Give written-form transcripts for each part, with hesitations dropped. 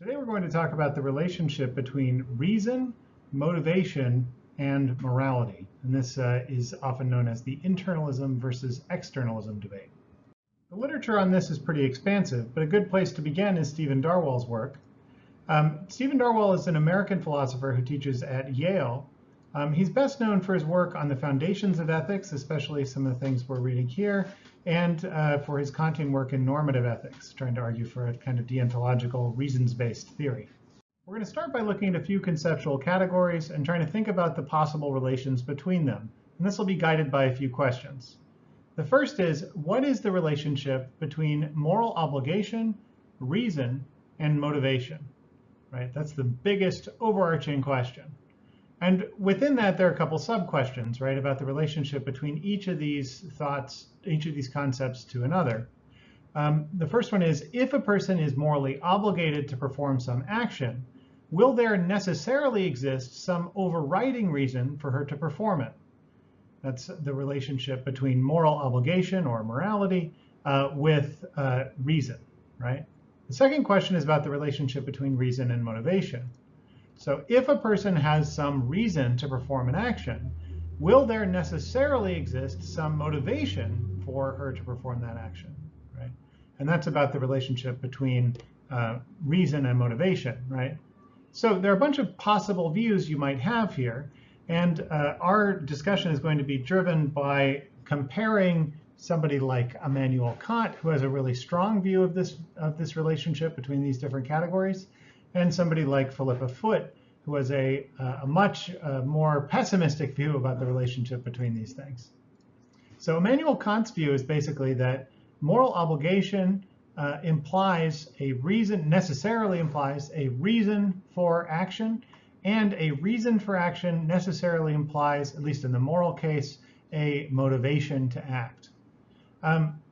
Today we're going to talk about the relationship between reason, motivation, and morality. And this is often known as the internalism versus externalism debate. The literature on this is pretty expansive, but a good place to begin is Stephen Darwall's work. Stephen Darwall is an American philosopher who teaches at Yale. He's best known for his work on the foundations of ethics, especially some of the things we're reading here, and for his Kantian work in normative ethics, trying to argue for a kind of deontological, reasons-based theory. We're going to start by looking at a few conceptual categories and trying to think about the possible relations between them. And this will be guided by a few questions. The first is, what is the relationship between moral obligation, reason, and motivation? Right? That's the biggest overarching question. And within that, there are a couple sub-questions, right, about the relationship between each of these thoughts, each of these concepts to another. The first one is, if a person is morally obligated to perform some action, will there necessarily exist some overriding reason for her to perform it? That's the relationship between moral obligation or morality with reason, right? The second question is about the relationship between reason and motivation. So if a person has some reason to perform an action, will there necessarily exist some motivation for her to perform that action, right? And that's about the relationship between reason and motivation, right? So there are a bunch of possible views you might have here, and our discussion is going to be driven by comparing somebody like Immanuel Kant, who has a really strong view of this relationship between these different categories, and somebody like Philippa Foot, who has a much more pessimistic view about the relationship between these things. So Immanuel Kant's view is basically that moral obligation necessarily implies a reason for action, and a reason for action necessarily implies, at least in the moral case, a motivation to act.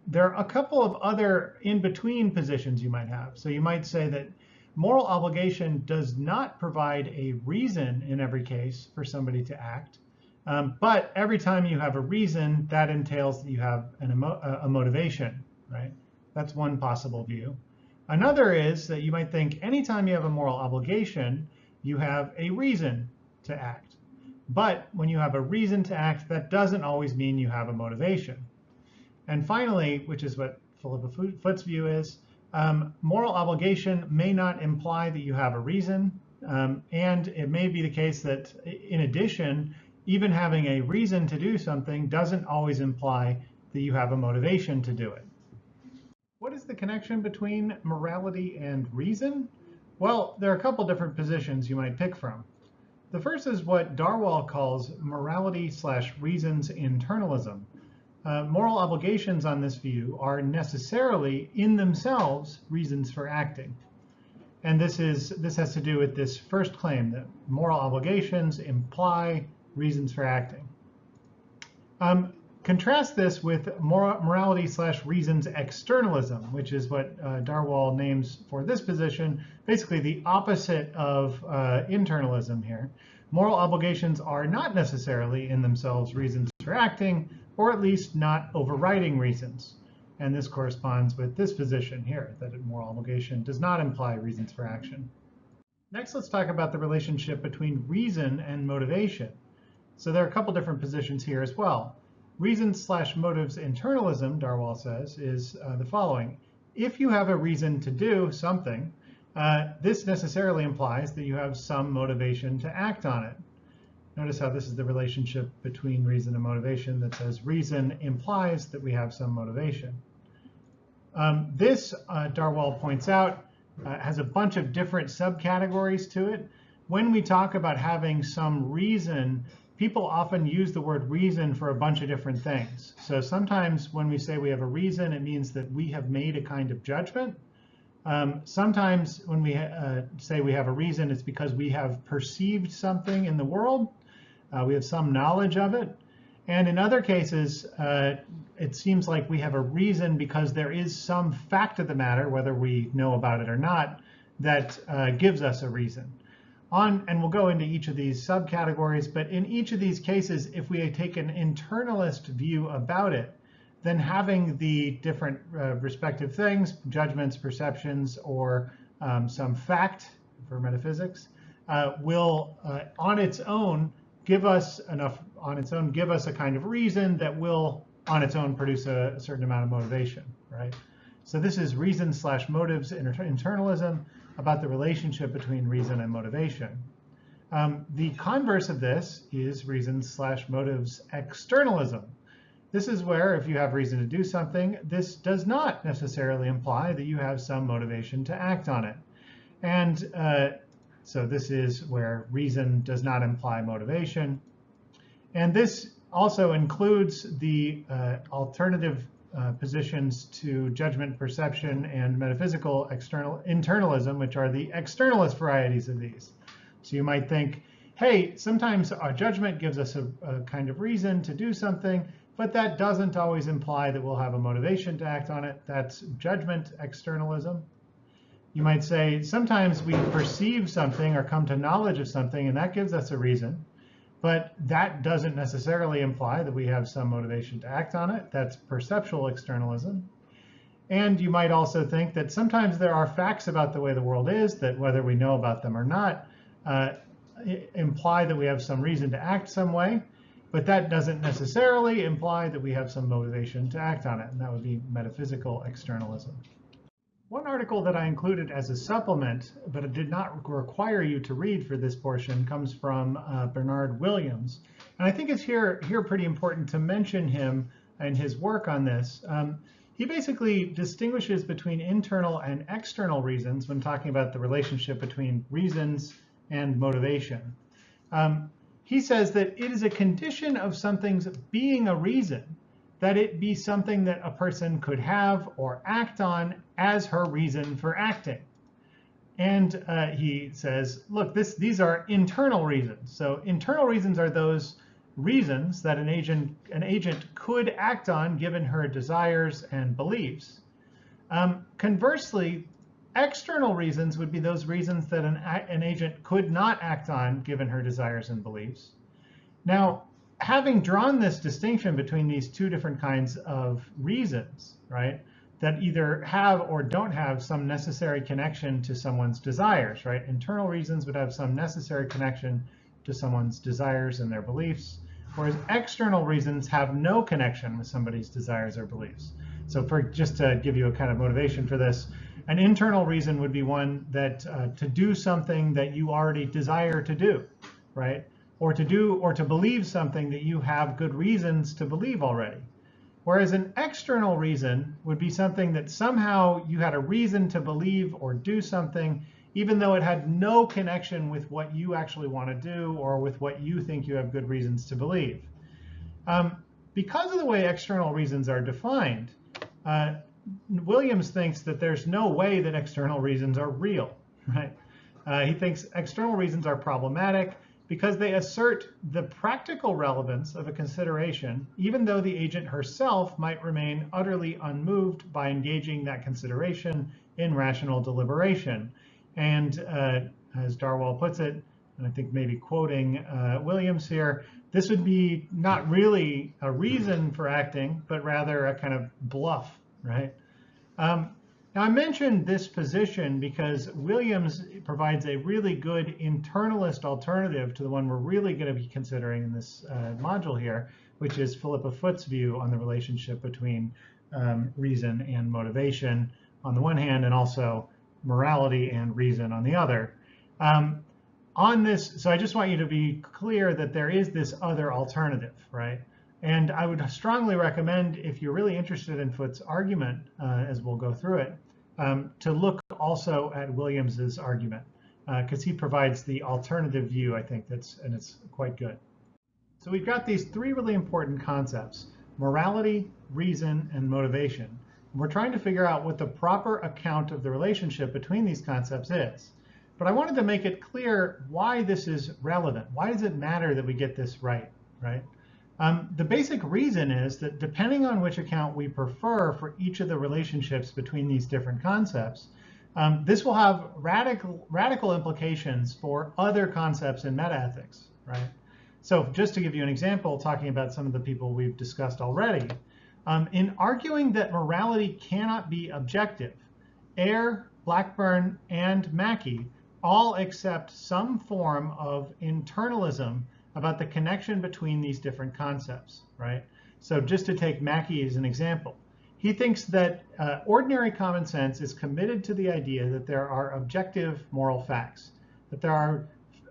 There are a couple of other in-between positions you might have. So you might say that moral obligation does not provide a reason in every case for somebody to act, but every time you have a reason, that entails that you have a motivation, right? That's one possible view. Another is that you might think anytime you have a moral obligation, you have a reason to act. But when you have a reason to act, that doesn't always mean you have a motivation. And finally, which is what Philippa Foot's view is, moral obligation may not imply that you have a reason, and it may be the case that, in addition, even having a reason to do something doesn't always imply that you have a motivation to do it. What is the connection between morality and reason? Well, there are a couple different positions you might pick from. The first is what Darwall calls morality/reason's internalism. Moral obligations on this view are necessarily in themselves reasons for acting. And this has to do with this first claim that moral obligations imply reasons for acting. Contrast this with morality/reason's externalism, which is what Darwall names for this position, basically the opposite of internalism here. Moral obligations are not necessarily in themselves reasons for acting, or at least not overriding reasons. And this corresponds with this position here, that a moral obligation does not imply reasons for action. Next, let's talk about the relationship between reason and motivation. So there are a couple different positions here as well. Reason/motive's internalism, Darwall says, is the following. If you have a reason to do something, this necessarily implies that you have some motivation to act on it. Notice how this is the relationship between reason and motivation that says reason implies that we have some motivation. This, Darwall points out, has a bunch of different subcategories to it. When we talk about having some reason, people often use the word reason for a bunch of different things. So sometimes when we say we have a reason, it means that we have made a kind of judgment. Sometimes when we say we have a reason, it's because we have perceived something in the world. We have some knowledge of it. And in other cases, it seems like we have a reason because there is some fact of the matter, whether we know about it or not, that gives us a reason. And we'll go into each of these subcategories, but in each of these cases, if we take an internalist view about it, then having the different respective things, judgments, perceptions, or some fact for metaphysics, will on its own give us a kind of reason that will on its own produce a certain amount of motivation, right? So this is reason/motives internalism, about the relationship between reason and motivation. The converse of this is reason/motives externalism. This is where if you have reason to do something, this does not necessarily imply that you have some motivation to act on it. And so this is where reason does not imply motivation. And this also includes the alternative positions to judgment, perception, and metaphysical internalism, which are the externalist varieties of these. So you might think, hey, sometimes our judgment gives us a kind of reason to do something, but that doesn't always imply that we'll have a motivation to act on it. That's judgment externalism. You might say, sometimes we perceive something or come to knowledge of something, and that gives us a reason, but that doesn't necessarily imply that we have some motivation to act on it. That's perceptual externalism. And you might also think that sometimes there are facts about the way the world is that, whether we know about them or not, imply that we have some reason to act some way, but that doesn't necessarily imply that we have some motivation to act on it, and that would be metaphysical externalism. One article that I included as a supplement, but it did not require you to read for this portion, comes from Bernard Williams. And I think it's here pretty important to mention him and his work on this. He basically distinguishes between internal and external reasons when talking about the relationship between reasons and motivation. He says that it is a condition of something's being a reason that it be something that a person could have or act on as her reason for acting. And he says, look, these are internal reasons. So internal reasons are those reasons that an agent could act on given her desires and beliefs. Conversely, external reasons would be those reasons that an agent could not act on given her desires and beliefs. Now, having drawn this distinction between these two different kinds of reasons, right, that either have or don't have some necessary connection to someone's desires, right? Internal reasons would have some necessary connection to someone's desires and their beliefs, whereas external reasons have no connection with somebody's desires or beliefs. So just to give you a kind of motivation for this, an internal reason would be one that to do something that you already desire to do, right? Or to do or to believe something that you have good reasons to believe already. Whereas an external reason would be something that somehow you had a reason to believe or do something, even though it had no connection with what you actually want to do or with what you think you have good reasons to believe. Because of the way external reasons are defined, Williams thinks that there's no way that external reasons are real, right? He thinks external reasons are problematic because they assert the practical relevance of a consideration, even though the agent herself might remain utterly unmoved by engaging that consideration in rational deliberation. And as Darwell puts it, and I think maybe quoting Williams here, this would be not really a reason for acting, but rather a kind of bluff, right? Now I mentioned this position because Williams provides a really good internalist alternative to the one we're really going to be considering in this module here, which is Philippa Foot's view on the relationship between reason and motivation on the one hand, and also morality and reason on the other. On this, so I just want you to be clear that there is this other alternative, right? And I would strongly recommend, if you're really interested in Foot's argument, as we'll go through it, to look also at Williams's argument, because he provides the alternative view, I think, and it's quite good. So we've got these three really important concepts: morality, reason, and motivation. And we're trying to figure out what the proper account of the relationship between these concepts is. But I wanted to make it clear why this is relevant. Why does it matter that we get this right, right? The basic reason is that depending on which account we prefer for each of the relationships between these different concepts, this will have radical implications for other concepts in metaethics, right? So just to give you an example, talking about some of the people we've discussed already, in arguing that morality cannot be objective, Ayer, Blackburn, and Mackey all accept some form of internalism about the connection between these different concepts, right? So just to take Mackey as an example, he thinks that ordinary common sense is committed to the idea that there are objective moral facts, that there are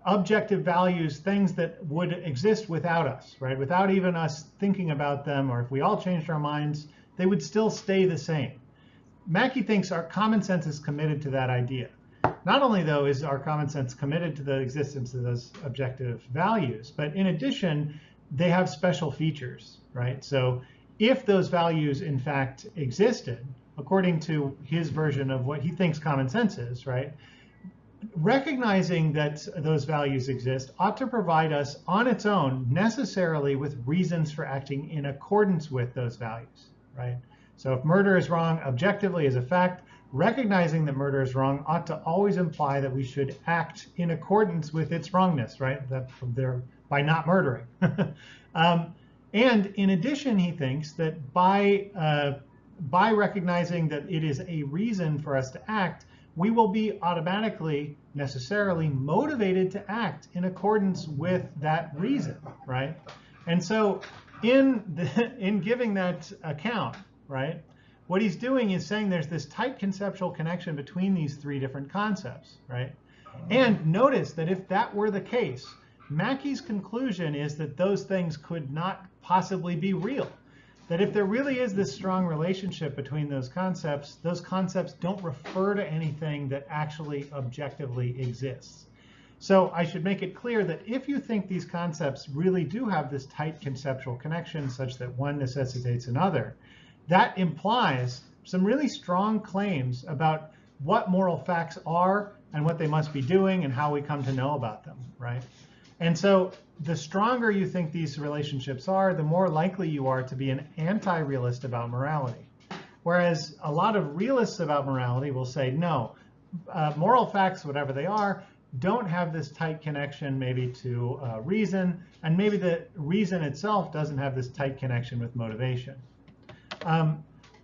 objective values, things that would exist without us, right? Without even us thinking about them, or if we all changed our minds, they would still stay the same. Mackey thinks our common sense is committed to that idea. Not only, though, is our common sense committed to the existence of those objective values, but in addition, they have special features, right? So if those values, in fact, existed, according to his version of what he thinks common sense is, right, recognizing that those values exist ought to provide us on its own necessarily with reasons for acting in accordance with those values, right? So if murder is wrong objectively as a fact, recognizing that murder is wrong ought to always imply that we should act in accordance with its wrongness, right? That by not murdering. And in addition, he thinks that by recognizing that it is a reason for us to act, we will be automatically, necessarily motivated to act in accordance with that reason, right? And so in giving that account, right, what he's doing is saying there's this tight conceptual connection between these three different concepts, right? And notice that if that were the case, Mackey's conclusion is that those things could not possibly be real. That if there really is this strong relationship between those concepts don't refer to anything that actually objectively exists. So I should make it clear that if you think these concepts really do have this tight conceptual connection such that one necessitates another, that implies some really strong claims about what moral facts are and what they must be doing and how we come to know about them, right? And so the stronger you think these relationships are, the more likely you are to be an anti-realist about morality. Whereas a lot of realists about morality will say, no, moral facts, whatever they are, don't have this tight connection maybe to reason, and maybe the reason itself doesn't have this tight connection with motivation.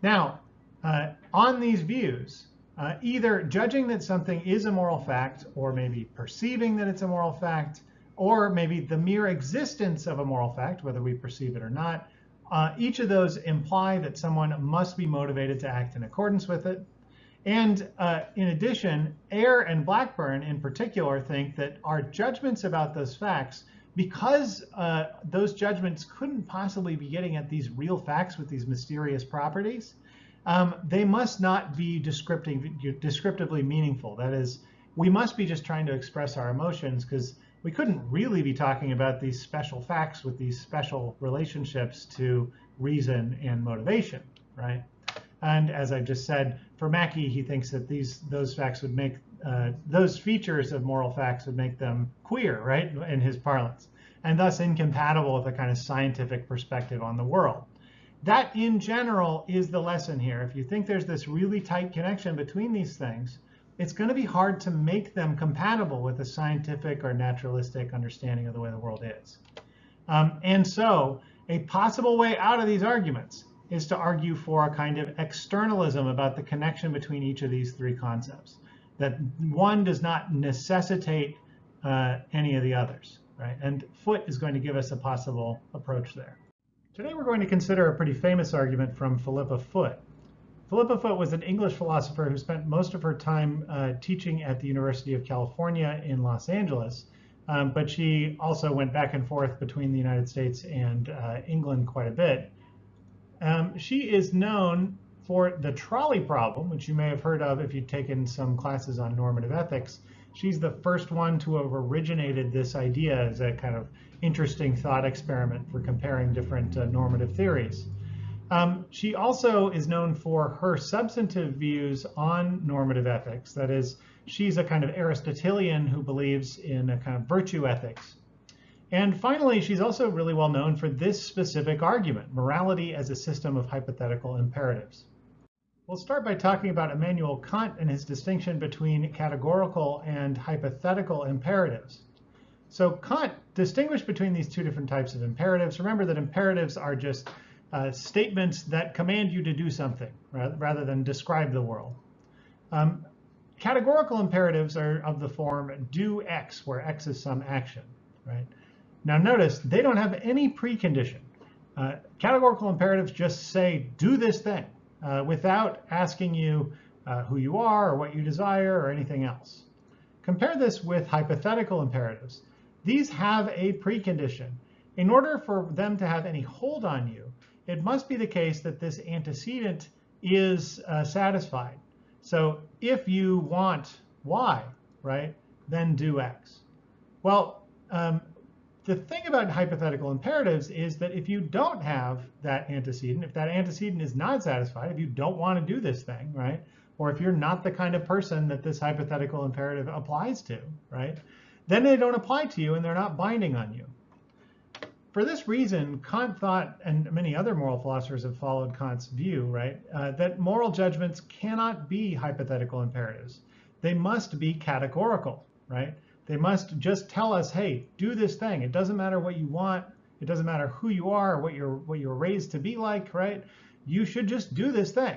Now, on these views, either judging that something is a moral fact, or maybe perceiving that it's a moral fact, or maybe the mere existence of a moral fact, whether we perceive it or not, each of those imply that someone must be motivated to act in accordance with it. And in addition, Eyre and Blackburn in particular think that our judgments about those facts, because those judgments couldn't possibly be getting at these real facts with these mysterious properties, they must not be descriptively meaningful. That is, we must be just trying to express our emotions, because we couldn't really be talking about these special facts with these special relationships to reason and motivation, right? And as I just said, for Mackey, he thinks that those facts would make, those features of moral facts would make them queer, right, in his parlance, and thus incompatible with a kind of scientific perspective on the world. That, in general, is the lesson here. If you think there's this really tight connection between these things, it's going to be hard to make them compatible with a scientific or naturalistic understanding of the way the world is. And so a possible way out of these arguments is to argue for a kind of externalism about the connection between each of these three concepts, that one does not necessitate any of the others, right? And Foote is going to give us a possible approach there. Today we're going to consider a pretty famous argument from Philippa Foote. Philippa Foote was an English philosopher who spent most of her time teaching at the University of California in Los Angeles, but she also went back and forth between the United States and England quite a bit. She is known for the trolley problem, which you may have heard of if you've taken some classes on normative ethics. She's the first one to have originated this idea as a kind of interesting thought experiment for comparing different normative theories. She also is known for her substantive views on normative ethics. That is, she's a kind of Aristotelian who believes in a kind of virtue ethics. And finally, she's also really well known for this specific argument, morality as a system of hypothetical imperatives. We'll start by talking about Immanuel Kant and his distinction between categorical and hypothetical imperatives. So Kant distinguished between these two different types of imperatives. Remember that imperatives are just statements that command you to do something rather than describe the world. Categorical imperatives are of the form do X, where X is some action, right? Now notice, they don't have any precondition. Categorical imperatives just say, do this thing, without asking you who you are or what you desire or anything else. Compare this with hypothetical imperatives. These have a precondition. In order for them to have any hold on you, it must be the case that this antecedent is satisfied. So if you want Y, right, then do X. Well, the thing about hypothetical imperatives is that if you don't have that antecedent, if that antecedent is not satisfied, if you don't want to do this thing, right, or if you're not the kind of person that this hypothetical imperative applies to, right, then they don't apply to you and they're not binding on you. For this reason, Kant thought, and many other moral philosophers have followed Kant's view, right, that moral judgments cannot be hypothetical imperatives. They must be categorical, right? They must just tell us, hey, do this thing. It doesn't matter what you want. It doesn't matter who you are, what you're raised to be like, right? You should just do this thing.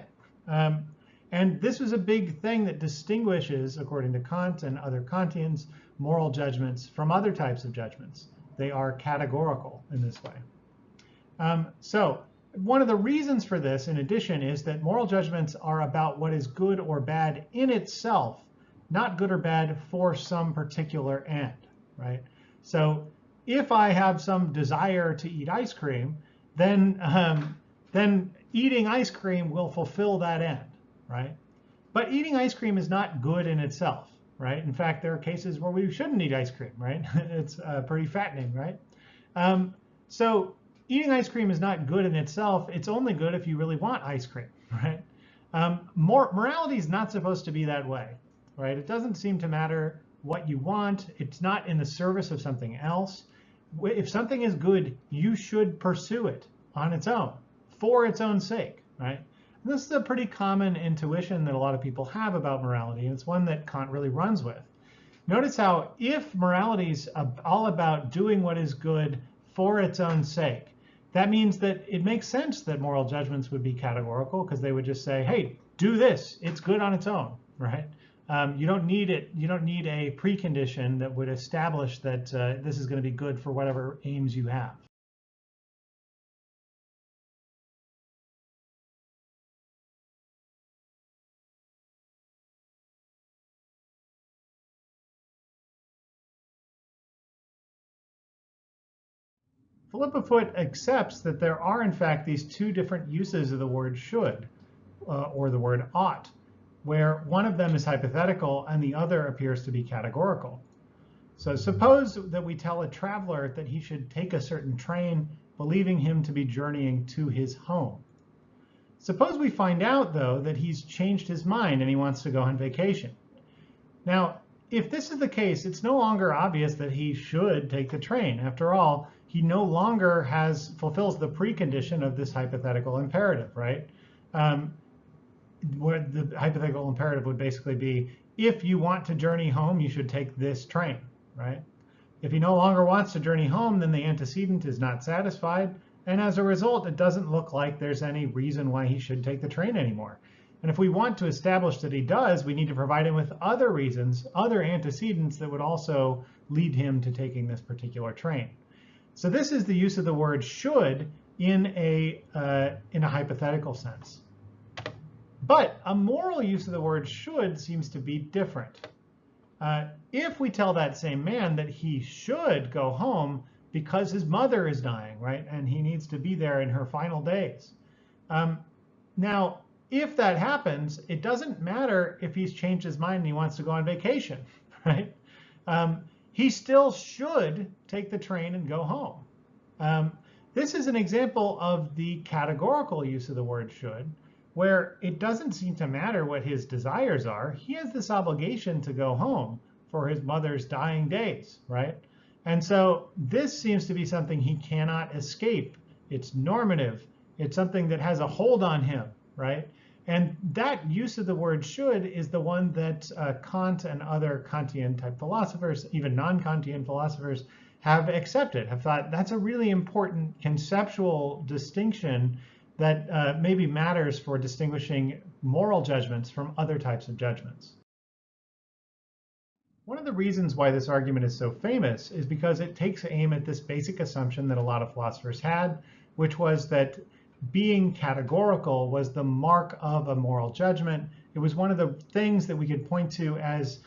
And this was a big thing that distinguishes, according to Kant and other Kantians, moral judgments from other types of judgments. They are categorical in this way. So one of the reasons for this, in addition, is that moral judgments are about what is good or bad in itself, not good or bad for some particular end, right? So if I have some desire to eat ice cream, then eating ice cream will fulfill that end, right? But eating ice cream is not good in itself, right? In fact, there are cases where we shouldn't eat ice cream, right? It's pretty fattening, right? So eating ice cream is not good in itself. It's only good if you really want ice cream, right? Morality is not supposed to be that way, right? It doesn't seem to matter what you want. It's not in the service of something else. If something is good, you should pursue it on its own, for its own sake, right? And this is a pretty common intuition that a lot of people have about morality, and it's one that Kant really runs with. Notice how if morality is all about doing what is good for its own sake, that means that it makes sense that moral judgments would be categorical, because they would just say, hey, do this. It's good on its own, right? You don't need it. You don't need a precondition that would establish that this is going to be good for whatever aims you have. Philippa Foot accepts that there are, in fact, these two different uses of the word should, or the word ought, where one of them is hypothetical and the other appears to be categorical. So suppose that we tell a traveler that he should take a certain train, believing him to be journeying to his home. Suppose we find out, though, that he's changed his mind and he wants to go on vacation. Now, if this is the case, it's no longer obvious that he should take the train. After all, he no longer fulfills the precondition of this hypothetical imperative, right? Where the hypothetical imperative would basically be, if you want to journey home, you should take this train, right? If he no longer wants to journey home, then the antecedent is not satisfied, and as a result, it doesn't look like there's any reason why he should take the train anymore. And if we want to establish that he does, we need to provide him with other reasons, other antecedents that would also lead him to taking this particular train. So this is the use of the word should in a hypothetical sense. But a moral use of the word should seems to be different. If we tell that same man that he should go home because his mother is dying, right, and he needs to be there in her final days. Now, if that happens, it doesn't matter if he's changed his mind and he wants to go on vacation, right? He still should take the train and go home. This is an example of the categorical use of the word should, where it doesn't seem to matter what his desires are. He has this obligation to go home for his mother's dying days, right? And so this seems to be something he cannot escape. It's normative. It's something that has a hold on him, right? And that use of the word should is the one that Kant and other Kantian type philosophers, even non-Kantian philosophers, have accepted, have thought that's a really important conceptual distinction that maybe matters for distinguishing moral judgments from other types of judgments. One of the reasons why this argument is so famous is because it takes aim at this basic assumption that a lot of philosophers had, which was that being categorical was the mark of a moral judgment. It was one of the things that we could point to as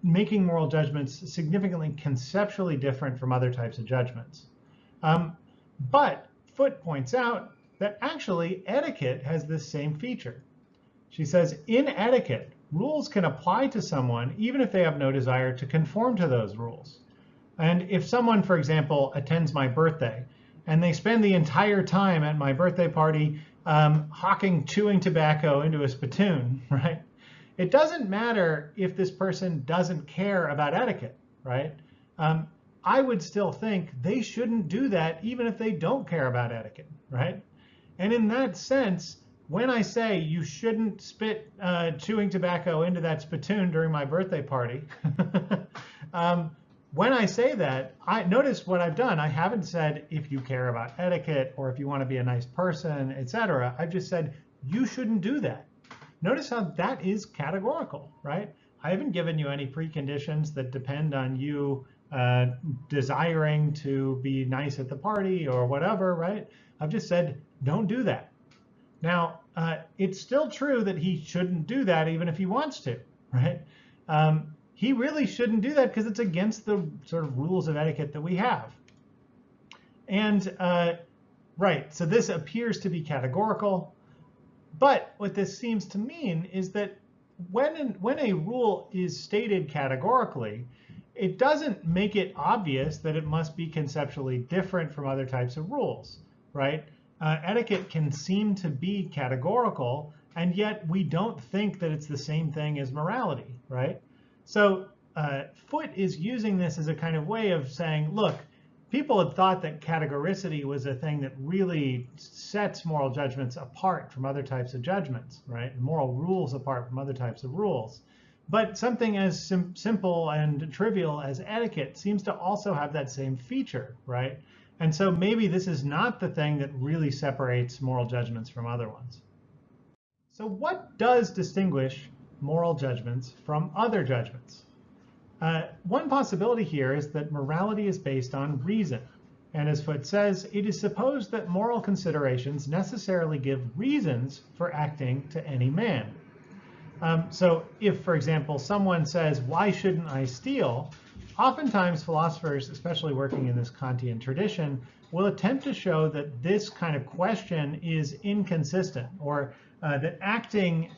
making moral judgments significantly conceptually different from other types of judgments. But Foote points out that actually etiquette has this same feature. She says, in etiquette, rules can apply to someone even if they have no desire to conform to those rules. And if someone, for example, attends my birthday and they spend the entire time at my birthday party hawking chewing tobacco into a spittoon, right? It doesn't matter if this person doesn't care about etiquette, right? I would still think they shouldn't do that even if they don't care about etiquette, right? And in that sense, when I say you shouldn't spit chewing tobacco into that spittoon during my birthday party, when I say that, notice what I've done. I haven't said if you care about etiquette or if you want to be a nice person, etc. I've just said you shouldn't do that. Notice how that is categorical, right? I haven't given you any preconditions that depend on you desiring to be nice at the party or whatever, right? I've just said don't do that. Now, it's still true that he shouldn't do that even if he wants to, right? He really shouldn't do that because it's against the sort of rules of etiquette that we have. And right, so this appears to be categorical. But what this seems to mean is that when a rule is stated categorically, it doesn't make it obvious that it must be conceptually different from other types of rules, right? Etiquette can seem to be categorical, and yet we don't think that it's the same thing as morality, right? So Foote is using this as a kind of way of saying, look, people had thought that categoricity was a thing that really sets moral judgments apart from other types of judgments, right? Moral rules apart from other types of rules. But something as simple and trivial as etiquette seems to also have that same feature, right? And so maybe this is not the thing that really separates moral judgments from other ones. So what does distinguish moral judgments from other judgments? One possibility here is that morality is based on reason. And as Foote says, it is supposed that moral considerations necessarily give reasons for acting to any man. So if, for example, someone says, why shouldn't I steal? Oftentimes philosophers, especially working in this Kantian tradition, will attempt to show that this kind of question is inconsistent, or that acting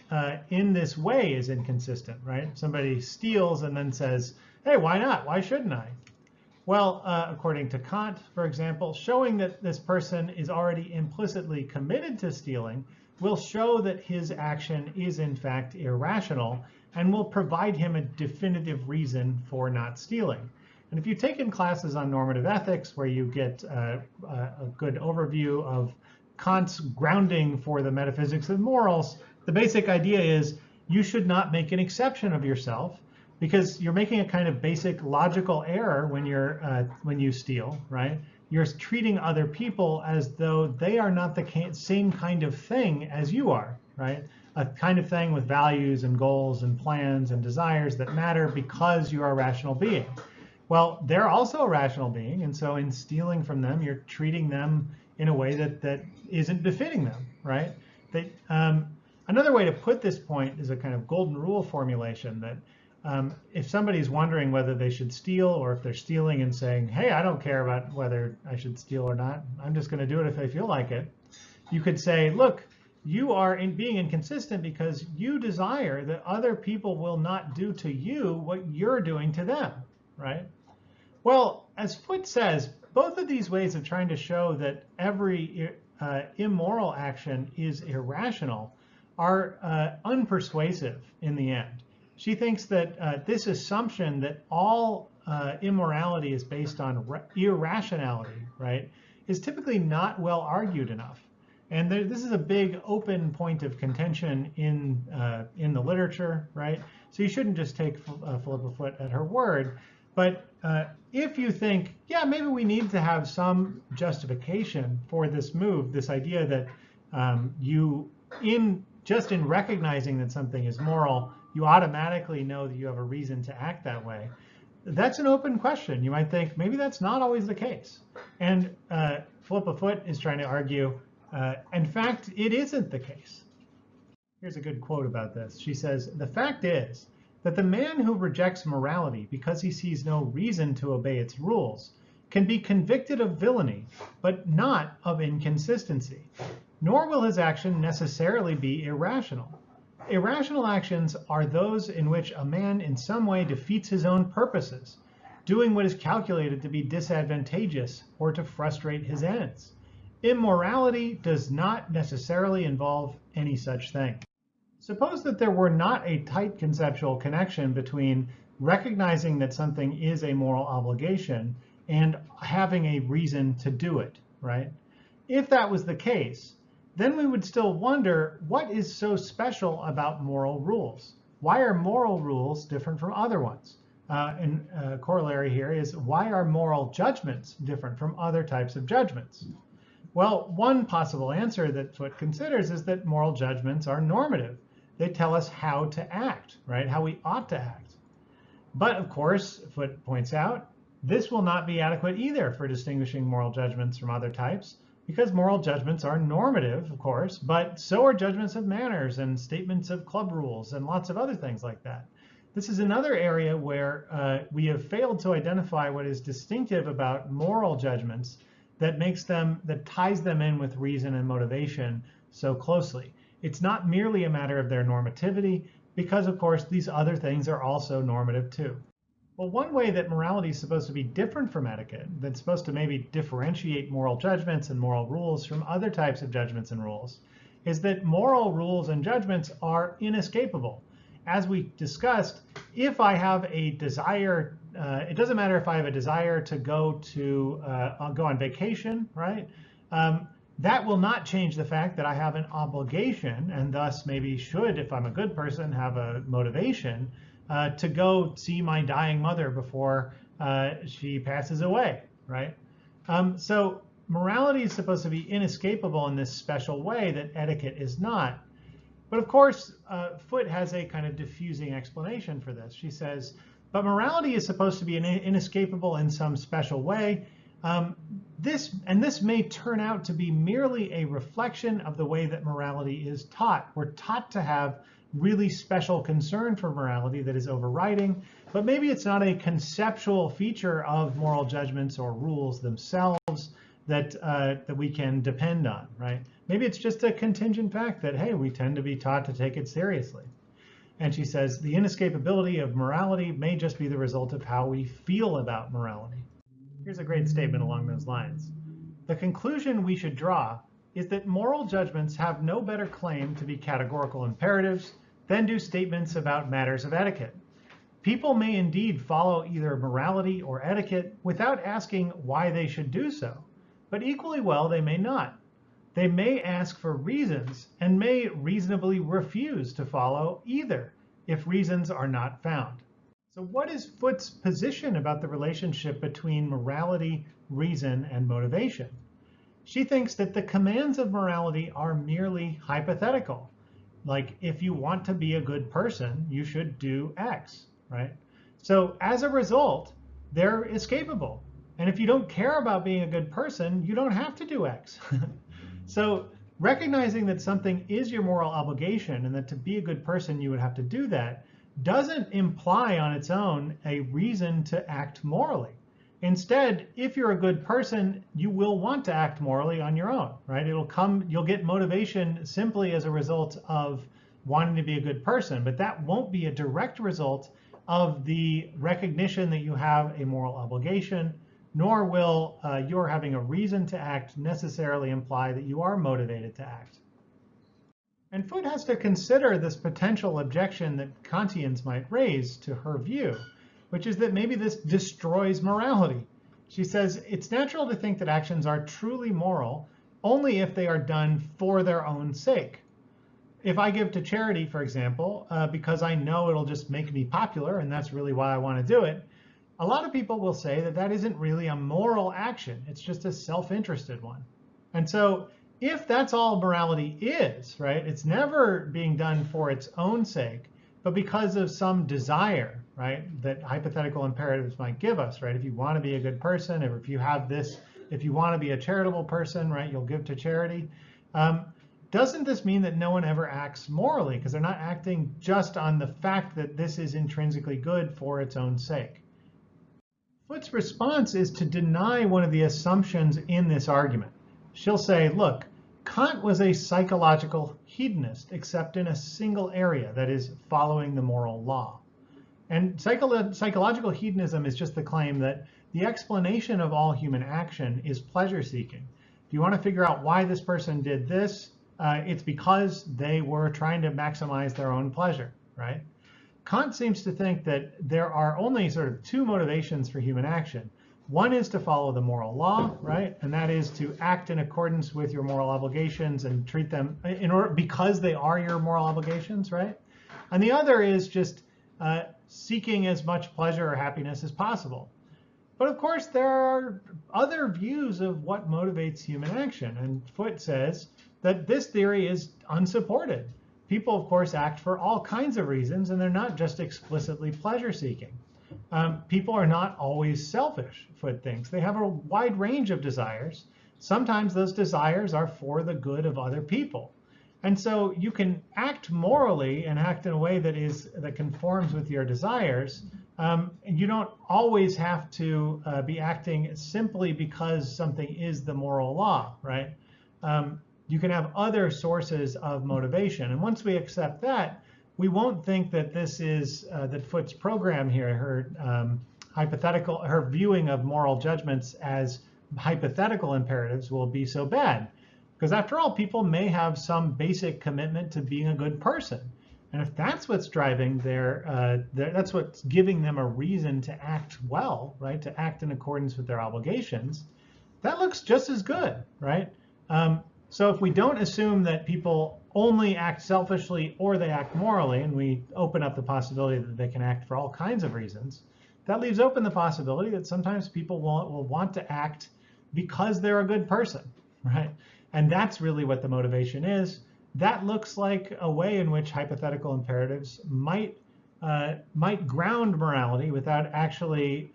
in this way is inconsistent, right? Somebody steals and then says, hey, why not? Why shouldn't I? Well, according to Kant, for example, showing that this person is already implicitly committed to stealing will show that his action is in fact irrational and will provide him a definitive reason for not stealing. And if you've taken classes on normative ethics where you get a good overview of Kant's grounding for the metaphysics of morals, the basic idea is you should not make an exception of yourself because you're making a kind of basic logical error when you steal, right? You're treating other people as though they are not the same kind of thing as you are, right? A kind of thing with values and goals and plans and desires that matter because you are a rational being. Well, they're also a rational being, and so in stealing from them, you're treating them in a way that isn't befitting them, right? Another way to put this point is a kind of golden rule formulation that if somebody's wondering whether they should steal, or if they're stealing and saying, hey, I don't care about whether I should steal or not, I'm just going to do it if I feel like it, you could say, look, you are being inconsistent because you desire that other people will not do to you what you're doing to them, right? Well, as Foote says, both of these ways of trying to show that every immoral action is irrational are unpersuasive in the end. She thinks that this assumption that all immorality is based on irrationality, right, is typically not well argued enough. And this is a big open point of contention in the literature, right? So you shouldn't just take Philippa Foote at her word. But if you think, yeah, maybe we need to have some justification for this move, this idea that just in recognizing that something is moral, you automatically know that you have a reason to act that way. that's an open question. You might think maybe that's not always the case. And Philippa Foot is trying to argue, in fact, it isn't the case. Here's a good quote about this. She says, "The fact is that the man who rejects morality because he sees no reason to obey its rules can be convicted of villainy, but not of inconsistency. Nor will his action necessarily be irrational. Irrational actions are those in which a man in some way defeats his own purposes, doing what is calculated to be disadvantageous or to frustrate his ends. Immorality does not necessarily involve any such thing." Suppose that there were not a tight conceptual connection between recognizing that something is a moral obligation and having a reason to do it, right? If that was the case, then we would still wonder, what is so special about moral rules? Why are moral rules different from other ones? And a corollary here is, why are moral judgments different from other types of judgments? Well, one possible answer that Foot considers is that moral judgments are normative. They tell us how to act, right? How we ought to act. But of course, Foot points out, this will not be adequate either for distinguishing moral judgments from other types, because moral judgments are normative, of course, but so are judgments of manners and statements of club rules and lots of other things like that. This is another area where we have failed to identify what is distinctive about moral judgments that ties them in with reason and motivation so closely. It's not merely a matter of their normativity, because of course these other things are also normative too. Well, one way that morality is supposed to be different from etiquette, that's supposed to maybe differentiate moral judgments and moral rules from other types of judgments and rules, is that moral rules and judgments are inescapable. As we discussed, if I have a desire, it doesn't matter if I have a desire to go on vacation, right? That will not change the fact that I have an obligation, and thus maybe should, if I'm a good person, have a motivation to go see my dying mother before she passes away, right? So morality is supposed to be inescapable in this special way that etiquette is not. But of course, Foot has a kind of diffusing explanation for this. She says, but morality is supposed to be inescapable in some special way. This may turn out to be merely a reflection of the way that morality is taught. We're taught to have really special concern for morality that is overriding, but maybe it's not a conceptual feature of moral judgments or rules themselves that we can depend on, right? Maybe it's just a contingent fact that, hey, we tend to be taught to take it seriously. And she says, the inescapability of morality may just be the result of how we feel about morality. Here's a great statement along those lines. The conclusion we should draw is that moral judgments have no better claim to be categorical imperatives than do statements about matters of etiquette. People may indeed follow either morality or etiquette without asking why they should do so, but equally well they may not. They may ask for reasons and may reasonably refuse to follow either if reasons are not found. So what is Foot's position about the relationship between morality, reason, and motivation? She thinks that the commands of morality are merely hypothetical. Like, if you want to be a good person, you should do X, right? So as a result, they're escapable. And if you don't care about being a good person, you don't have to do X. So recognizing that something is your moral obligation and that to be a good person you would have to do that doesn't imply on its own a reason to act morally. Instead, if you're a good person, you will want to act morally on your own, right? You'll get motivation simply as a result of wanting to be a good person, but that won't be a direct result of the recognition that you have a moral obligation, nor will your having a reason to act necessarily imply that you are motivated to act. And Foot has to consider this potential objection that Kantians might raise to her view, which is that maybe this destroys morality. She says it's natural to think that actions are truly moral only if they are done for their own sake. If I give to charity, for example, because I know it'll just make me popular and that's really why I want to do it, a lot of people will say that that isn't really a moral action. It's just a self-interested one. And so if that's all morality is, right, it's never being done for its own sake, but because of some desire, right, that hypothetical imperatives might give us, right? If you want to be a good person, or if you have this, if you want to be a charitable person, right, you'll give to charity. Doesn't this mean that no one ever acts morally? Because they're not acting just on the fact that this is intrinsically good for its own sake. Foot's response is to deny one of the assumptions in this argument. She'll say, look, Kant was a psychological hedonist, except in a single area, that is, following the moral law. And psychological hedonism is just the claim that the explanation of all human action is pleasure-seeking. If you want to figure out why this person did this, it's because they were trying to maximize their own pleasure, right? Kant seems to think that there are only sort of two motivations for human action. One is to follow the moral law, right? And that is to act in accordance with your moral obligations and treat them because they are your moral obligations, right? And the other is just seeking as much pleasure or happiness as possible. But of course, there are other views of what motivates human action. And Foot says that this theory is unsupported. People, of course, act for all kinds of reasons, and they're not just explicitly pleasure-seeking. People are not always selfish, Foot thinks. They have a wide range of desires. Sometimes those desires are for the good of other people. And so you can act morally and act in a way that conforms with your desires. And you don't always have to be acting simply because something is the moral law, right? You can have other sources of motivation. And once we accept that, we won't think that this is that Foot's program here, her viewing of moral judgments as hypothetical imperatives will be so bad. Because after all, people may have some basic commitment to being a good person. And if that's what's driving that's what's giving them a reason to act well, right? To act in accordance with their obligations, that looks just as good, right? So if we don't assume that people only act selfishly or they act morally, and we open up the possibility that they can act for all kinds of reasons, that leaves open the possibility that sometimes people will want to act because they're a good person, right? And that's really what the motivation is. That looks like a way in which hypothetical imperatives might ground morality without actually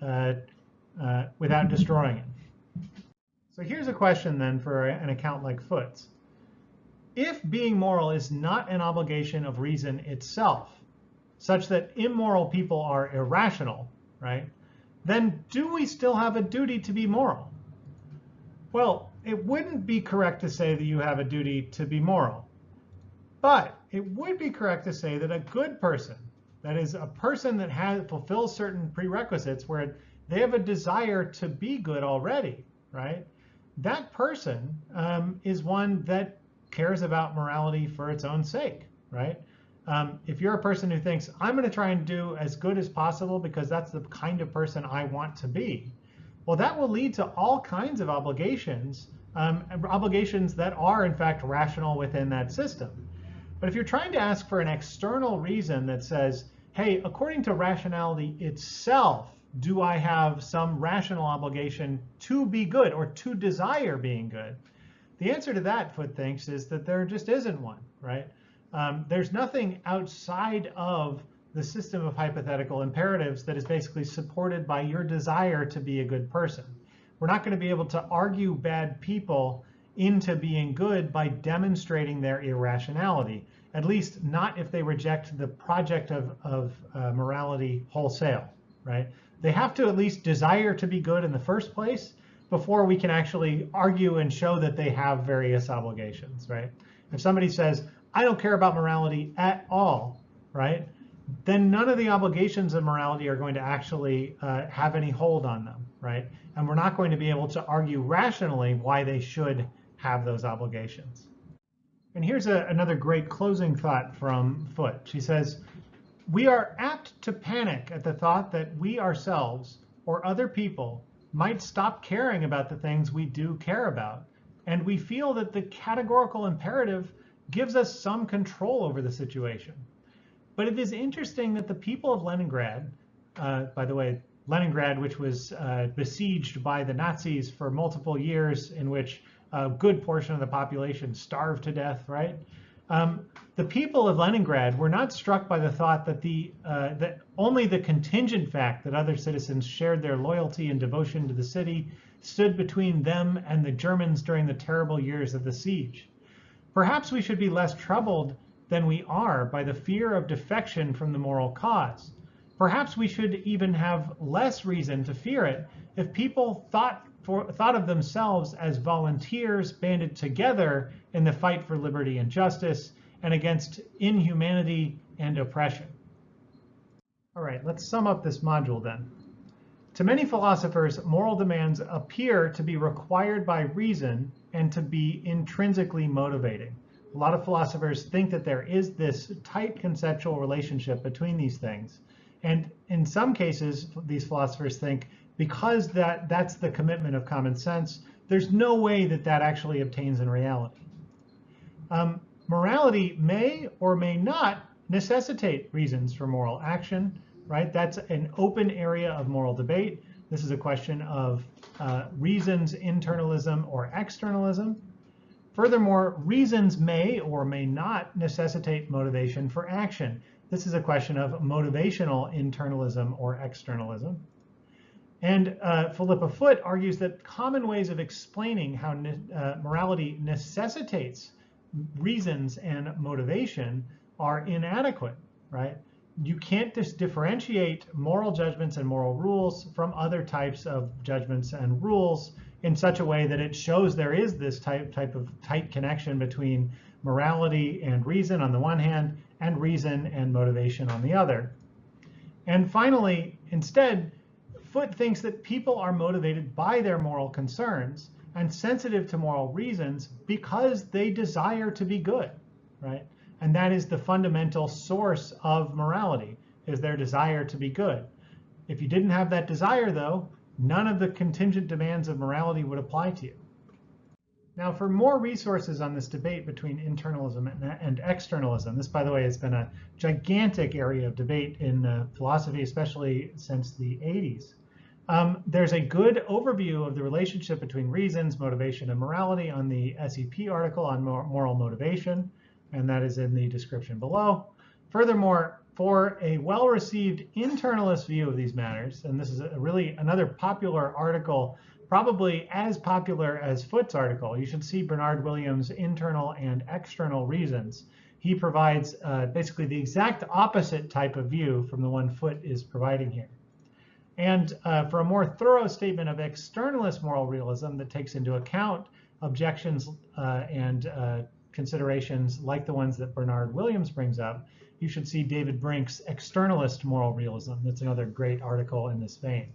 without destroying it. So here's a question then for an account like Foot's. If being moral is not an obligation of reason itself, such that immoral people are irrational, right, then do we still have a duty to be moral? Well, it wouldn't be correct to say that you have a duty to be moral, but it would be correct to say that a good person, that is a person that fulfills certain prerequisites where they have a desire to be good already, right? That person is one that cares about morality for its own sake, right? If you're a person who thinks, I'm going to try and do as good as possible because that's the kind of person I want to be, well, that will lead to all kinds of obligations, obligations that are, in fact, rational within that system. But if you're trying to ask for an external reason that says, hey, according to rationality itself, do I have some rational obligation to be good or to desire being good? The answer to that, Foot thinks, is that there just isn't one, right? There's nothing outside of the system of hypothetical imperatives that is basically supported by your desire to be a good person. We're not going to be able to argue bad people into being good by demonstrating their irrationality, at least not if they reject the project of morality wholesale, right? They have to at least desire to be good in the first place before we can actually argue and show that they have various obligations, right? If somebody says, I don't care about morality at all, right, then none of the obligations of morality are going to actually have any hold on them, right? And we're not going to be able to argue rationally why they should have those obligations. And here's another great closing thought from Foot. She says, we are apt to panic at the thought that we ourselves or other people might stop caring about the things we do care about. And we feel that the categorical imperative gives us some control over the situation. But it is interesting that the people of Leningrad, by the way, Leningrad, which was besieged by the Nazis for multiple years, in which a good portion of the population starved to death, right? The people of Leningrad were not struck by the thought that that only the contingent fact that other citizens shared their loyalty and devotion to the city stood between them and the Germans during the terrible years of the siege. Perhaps we should be less troubled than we are by the fear of defection from the moral cause. Perhaps we should even have less reason to fear it if people thought of themselves as volunteers banded together in the fight for liberty and justice and against inhumanity and oppression. All right, let's sum up this module then. To many philosophers, moral demands appear to be required by reason and to be intrinsically motivating. A lot of philosophers think that there is this tight conceptual relationship between these things. And in some cases, these philosophers think because that's the commitment of common sense, there's no way that that actually obtains in reality. Morality may or may not necessitate reasons for moral action, right? That's an open area of moral debate. This is a question of reasons, internalism, or externalism. Furthermore, reasons may or may not necessitate motivation for action. This is a question of motivational internalism or externalism. And Philippa Foot argues that common ways of explaining how morality necessitates reasons and motivation are inadequate, right? You can't just differentiate moral judgments and moral rules from other types of judgments and rules in such a way that it shows there is this type of tight connection between morality and reason on the one hand, and reason and motivation on the other. And finally, instead, Foot thinks that people are motivated by their moral concerns and sensitive to moral reasons because they desire to be good, right? And that is the fundamental source of morality, is their desire to be good. If you didn't have that desire, though, none of the contingent demands of morality would apply to you. Now, for more resources on this debate between internalism and externalism, this, by the way, has been a gigantic area of debate in philosophy, especially since the 80s. There's a good overview of the relationship between reasons, motivation, and morality on the SEP article on moral motivation, and that is in the description below. Furthermore, for a well-received internalist view of these matters, and this is really another popular article, probably as popular as Foot's article, you should see Bernard Williams' Internal and External Reasons. He provides basically the exact opposite type of view from the one Foot is providing here. And for a more thorough statement of externalist moral realism that takes into account objections and considerations like the ones that Bernard Williams brings up, you should see David Brink's Externalist Moral Realism. That's another great article in this vein.